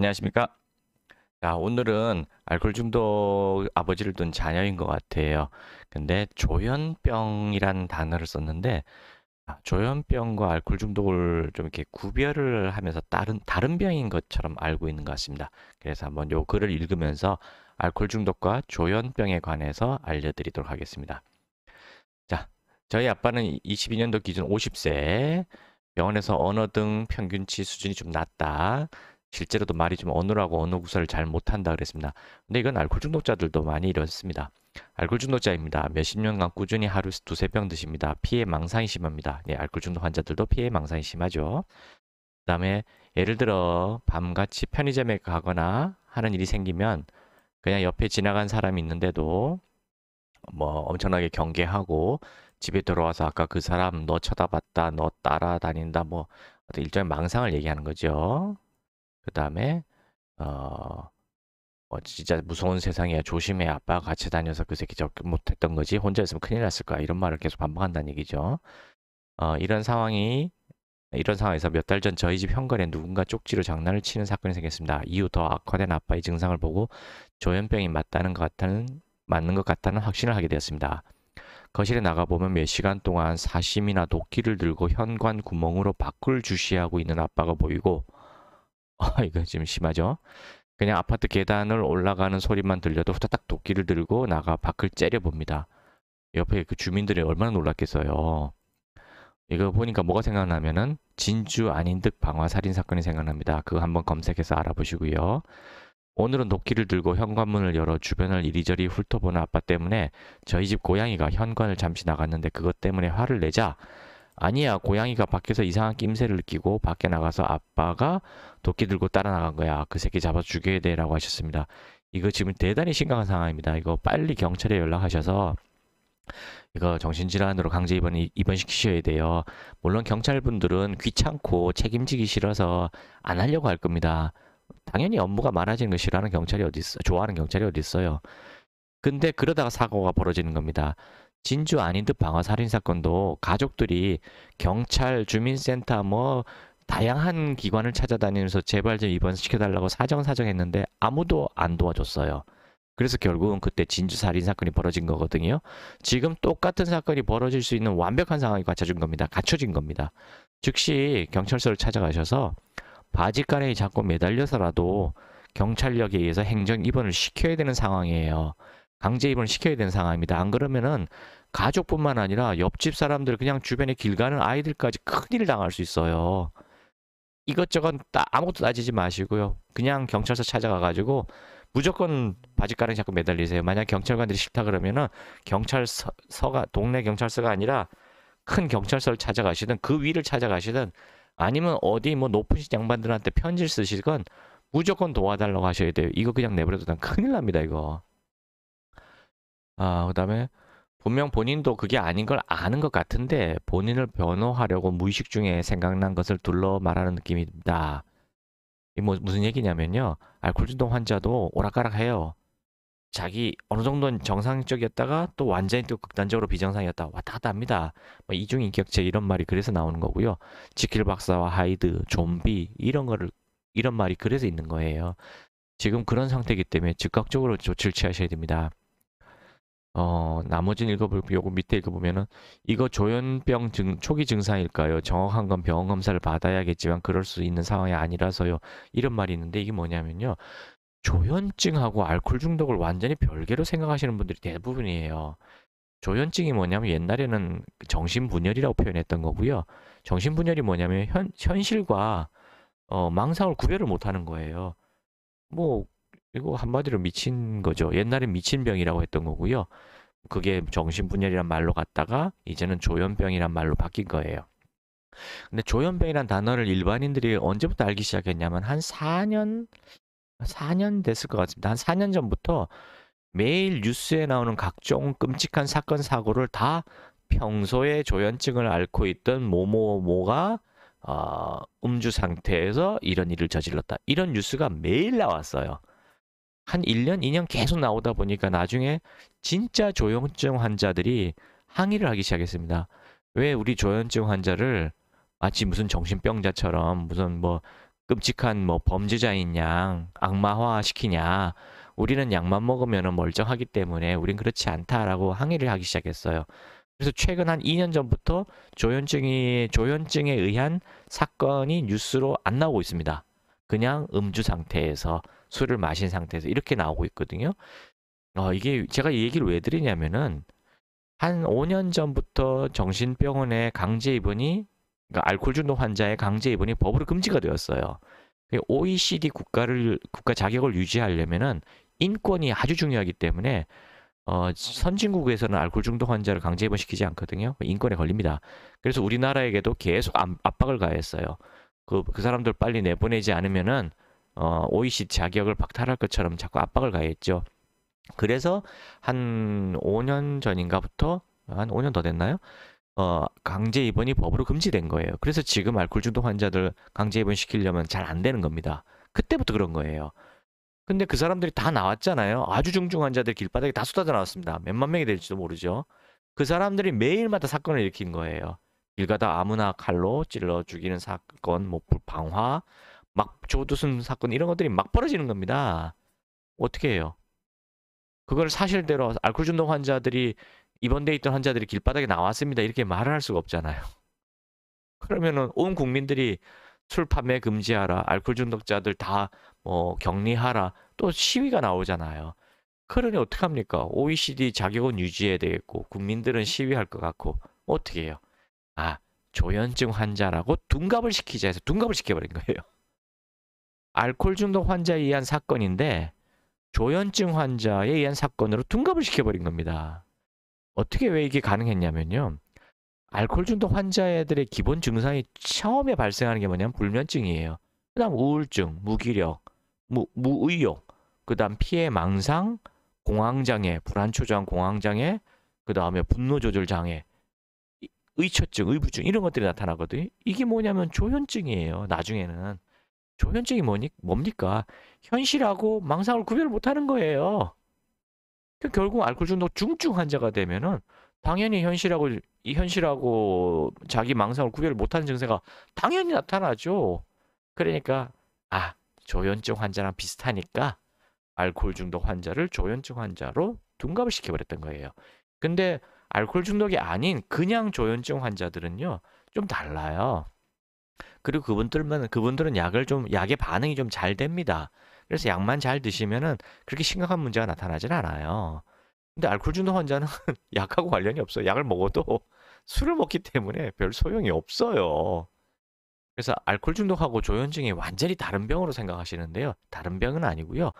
안녕하십니까? 자, 오늘은 알코올 중독 아버지를 둔 자녀인 것 같아요. 근데 조현병이란 단어를 썼는데, 조현병과 알코올 중독을 좀 이렇게 구별을 하면서 다른 병인 것처럼 알고 있는 것 같습니다. 그래서 한번 요 글을 읽으면서 알코올 중독과 조현병에 관해서 알려드리도록 하겠습니다. 자, 저희 아빠는 22년도 기준 50세, 병원에서 언어 등 평균치 수준이 좀 낮다. 실제로도 말이 좀 어눌하고 언어 구사를 잘 못한다 그랬습니다. 근데 이건 알코올 중독자들도 많이 이렇습니다. 알코올 중독자입니다. 몇십 년간 꾸준히 하루 두세 병 드십니다. 피해 망상이 심합니다. 네, 알코올 중독 환자들도 피해 망상이 심하죠. 그다음에 예를 들어 밤같이 편의점에 가거나 하는 일이 생기면 그냥 옆에 지나간 사람이 있는데도 뭐 엄청나게 경계하고 집에 들어와서 아까 그 사람 너 쳐다봤다, 너 따라다닌다, 뭐 어떤 일종의 망상을 얘기하는 거죠. 그 다음에 진짜 무서운 세상이야, 조심해, 아빠가 같이 다녀서 그 새끼 접근 못했던 거지, 혼자 있으면 큰일 났을 거야, 이런 말을 계속 반복한다는 얘기죠. 이런 상황이 이런 상황에서 몇 달 전 저희 집 현관에 누군가 쪽지로 장난을 치는 사건이 생겼습니다. 이후 더 악화된 아빠의 증상을 보고 조현병이 맞는 것 같다는 확신을 하게 되었습니다. 거실에 나가보면 몇 시간 동안 사심이나 도끼를 들고 현관 구멍으로 밖을 주시하고 있는 아빠가 보이고, 이거 지금 심하죠? 그냥 아파트 계단을 올라가는 소리만 들려도 후다닥 도끼를 들고 나가 밖을 째려봅니다. 옆에 그 주민들이 얼마나 놀랐겠어요. 이거 보니까 뭐가 생각나면은 진주 아닌 듯 방화 살인 사건이 생각납니다. 그거 한번 검색해서 알아보시고요. 오늘은 도끼를 들고 현관문을 열어 주변을 이리저리 훑어보는 아빠 때문에 저희 집 고양이가 현관을 잠시 나갔는데 그것 때문에 화를 내자, 아니야, 고양이가 밖에서 이상한 낌새를 느끼고 밖에 나가서 아빠가 도끼 들고 따라 나간 거야. 그 새끼 잡아 죽여야 돼라고 하셨습니다. 이거 지금 대단히 심각한 상황입니다. 이거 빨리 경찰에 연락하셔서 이거 정신질환으로 강제 입원시키셔야 돼요. 물론 경찰분들은 귀찮고 책임지기 싫어서 안 하려고 할 겁니다. 당연히 업무가 많아지는 걸 싫어하는 경찰이 어디 있어? 좋아하는 경찰이 어디 있어요? 근데 그러다가 사고가 벌어지는 겁니다. 진주 아닌 듯 방화 살인 사건도 가족들이 경찰, 주민센터 뭐 다양한 기관을 찾아다니면서 제발 좀 입원시켜달라고 사정사정했는데 아무도 안 도와줬어요. 그래서 결국은 그때 진주 살인 사건이 벌어진 거거든요. 지금 똑같은 사건이 벌어질 수 있는 완벽한 상황이 갖춰진 겁니다. 즉시 경찰서를 찾아가셔서 바지가랑이 잡고 매달려서라도 경찰력에 의해서 행정 입원을 시켜야 되는 상황이에요. 강제 입원을 시켜야 되는 상황입니다. 안 그러면은 가족뿐만 아니라 옆집 사람들, 그냥 주변에 길 가는 아이들까지 큰일 당할 수 있어요. 이것저것 아무것도 따지지 마시고요. 그냥 경찰서 찾아가가지고 무조건 바지가랑 잡고 매달리세요. 만약 경찰관들이 싫다 그러면은 경찰서가 동네 경찰서가 아니라 큰 경찰서를 찾아가시든 그 위를 찾아가시든 아니면 어디 뭐 높으신 양반들한테 편지를 쓰시건 무조건 도와달라고 하셔야 돼요. 이거 그냥 내버려두면 큰일 납니다, 이거. 그다음에 분명 본인도 그게 아닌 걸 아는 것 같은데 본인을 변호하려고 무의식 중에 생각난 것을 둘러 말하는 느낌입니다. 이 뭐 무슨 얘기냐면요. 알코올 중독 환자도 오락가락해요. 자기 어느 정도는 정상적이었다가 또 완전히 또 극단적으로 비정상이었다 왔다 갔다 합니다. 뭐 이중인격체 이런 말이 그래서 나오는 거고요. 지킬 박사와 하이드, 좀비 이런 말이 그래서 있는 거예요. 지금 그런 상태이기 때문에 즉각적으로 조치를 취하셔야 됩니다. 나머지는 요거 밑에 읽어보면은 이거 조현병 초기 증상일까요? 정확한 건 병원 검사를 받아야겠지만 그럴 수 있는 상황이 아니라서요. 이런 말이 있는데 이게 뭐냐면요. 조현증하고 알코올 중독을 완전히 별개로 생각하시는 분들이 대부분이에요. 조현증이 뭐냐면 옛날에는 정신분열이라고 표현했던 거고요. 정신분열이 뭐냐면 현실과 망상을 구별을 못하는 거예요. 뭐 이거 한마디로 미친 거죠. 옛날엔 미친병이라고 했던 거고요. 그게 정신분열이란 말로 갔다가 이제는 조현병이란 말로 바뀐 거예요. 근데 조현병이란 단어를 일반인들이 언제부터 알기 시작했냐면 한 4년 됐을 것 같습니다. 한 4년 전부터 매일 뉴스에 나오는 각종 끔찍한 사건 사고를 다 평소에 조현증을 앓고 있던 모모모가 음주 상태에서 이런 일을 저질렀다. 이런 뉴스가 매일 나왔어요. 한 1년, 2년 계속 나오다 보니까 나중에 진짜 조현증 환자들이 항의를 하기 시작했습니다. 왜 우리 조현증 환자를 마치 무슨 정신병자처럼 무슨 뭐 끔찍한 뭐 범죄자인 양 악마화 시키냐. 우리는 약만 먹으면 멀쩡하기 때문에 우린 그렇지 않다라고 항의를 하기 시작했어요. 그래서 최근 한 2년 전부터 조현증에 의한 사건이 뉴스로 안 나오고 있습니다. 그냥 음주 상태에서 술을 마신 상태에서 이렇게 나오고 있거든요. 이게 제가 이 얘기를 왜 드리냐면은 한 5년 전부터 정신병원에 강제 입원이 그러니까 알코올 중독 환자의 강제 입원이 법으로 금지가 되었어요. OECD 국가 자격을 유지하려면은 인권이 아주 중요하기 때문에 선진국에서는 알코올 중독 환자를 강제 입원시키지 않거든요. 인권에 걸립니다. 그래서 우리나라에게도 계속 압박을 가했어요. 그 사람들 빨리 내보내지 않으면은 OECD 자격을 박탈할 것처럼 자꾸 압박을 가했죠. 그래서 한 5년 전인가부터 한 5년 더 됐나요? 강제 입원이 법으로 금지된 거예요. 그래서 지금 알코올 중독 환자들 강제 입원 시키려면 잘 안 되는 겁니다. 그때부터 그런 거예요. 근데 그 사람들이 다 나왔잖아요. 아주 중증 환자들 길바닥에 다 쏟아져 나왔습니다. 몇만 명이 될지도 모르죠. 그 사람들이 매일마다 사건을 일으킨 거예요. 길 가다 아무나 칼로 찔러 죽이는 사건, 뭐 방화, 막 조두순 사건 이런 것들이 막 벌어지는 겁니다. 어떻게 해요? 그걸 사실대로 알코올 중독 환자들이 입원돼 있던 환자들이 길바닥에 나왔습니다. 이렇게 말을 할 수가 없잖아요. 그러면은 온 국민들이 술 판매 금지하라, 알코올 중독자들 다 뭐 격리하라, 또 시위가 나오잖아요. 그러니 어떡합니까? OECD 자격은 유지해야 되겠고 국민들은 시위할 것 같고 어떻게 해요? 조현증 환자라고 둔갑을 시키자 해서 둔갑을 시켜버린 거예요. 알코올 중독 환자에 의한 사건인데 조현증 환자에 의한 사건으로 둔갑을 시켜버린 겁니다. 어떻게 왜 이게 가능했냐면요. 알코올 중독 환자들의 기본 증상이 처음에 발생하는 게 뭐냐면 불면증이에요. 그 다음 우울증, 무기력, 무의욕, 그 다음 피해 망상, 공황장애, 불안초조한 공황장애, 그 다음에 분노조절장애, 의처증, 의부증 이런 것들이 나타나거든요. 이게 뭐냐면 조현증이에요. 나중에는. 조현증이 뭡니까? 현실하고 망상을 구별을 못하는 거예요. 결국 알코올 중독 중증 환자가 되면은 당연히 현실하고 자기 망상을 구별을 못하는 증세가 당연히 나타나죠. 그러니까 조현증 환자랑 비슷하니까 알코올 중독 환자를 조현증 환자로 둔갑을 시켜버렸던 거예요. 근데 알코올 중독이 아닌 그냥 조현증 환자들은요 좀 달라요. 그리고 그분들은 약의 반응이 좀 잘 됩니다. 그래서 약만 잘 드시면은 그렇게 심각한 문제가 나타나질 않아요. 근데 알코올 중독 환자는 약하고 관련이 없어요. 약을 먹어도 술을 먹기 때문에 별 소용이 없어요. 그래서 알코올 중독하고 조현증이 완전히 다른 병으로 생각하시는데요. 다른 병은 아니고요.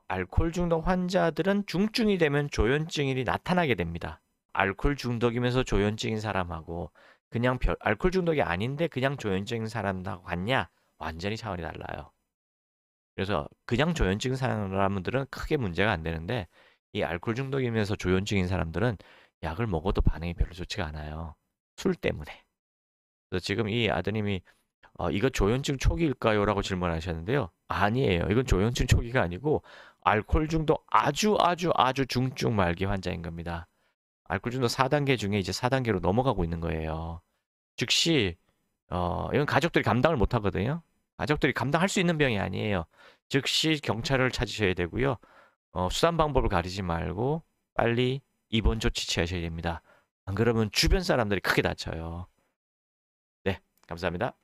알코올 중독 환자들은 중증이 되면 조현증이 나타나게 됩니다. 알코올 중독이면서 조현증인 사람하고 그냥 알코올 중독이 아닌데 그냥 조현증인 사람하고 같냐? 완전히 차원이 달라요. 그래서 그냥 조현증인 사람들은 크게 문제가 안 되는데 이 알코올 중독이면서 조현증인 사람들은 약을 먹어도 반응이 별로 좋지가 않아요. 술 때문에. 그래서 지금 이 아드님이 이거 조현증 초기일까요? 라고 질문하셨는데요. 아니에요. 이건 조현증 초기가 아니고 알코올 중독 아주 중증 말기 환자인 겁니다. 알코올 중독 4단계 중에 이제 4단계로 넘어가고 있는 거예요. 즉시 이건 가족들이 감당을 못 하거든요. 가족들이 감당할 수 있는 병이 아니에요. 즉시 경찰을 찾으셔야 되고요. 수단 방법을 가리지 말고 빨리 입원 조치 취하셔야 됩니다. 안 그러면 주변 사람들이 크게 다쳐요. 네, 감사합니다.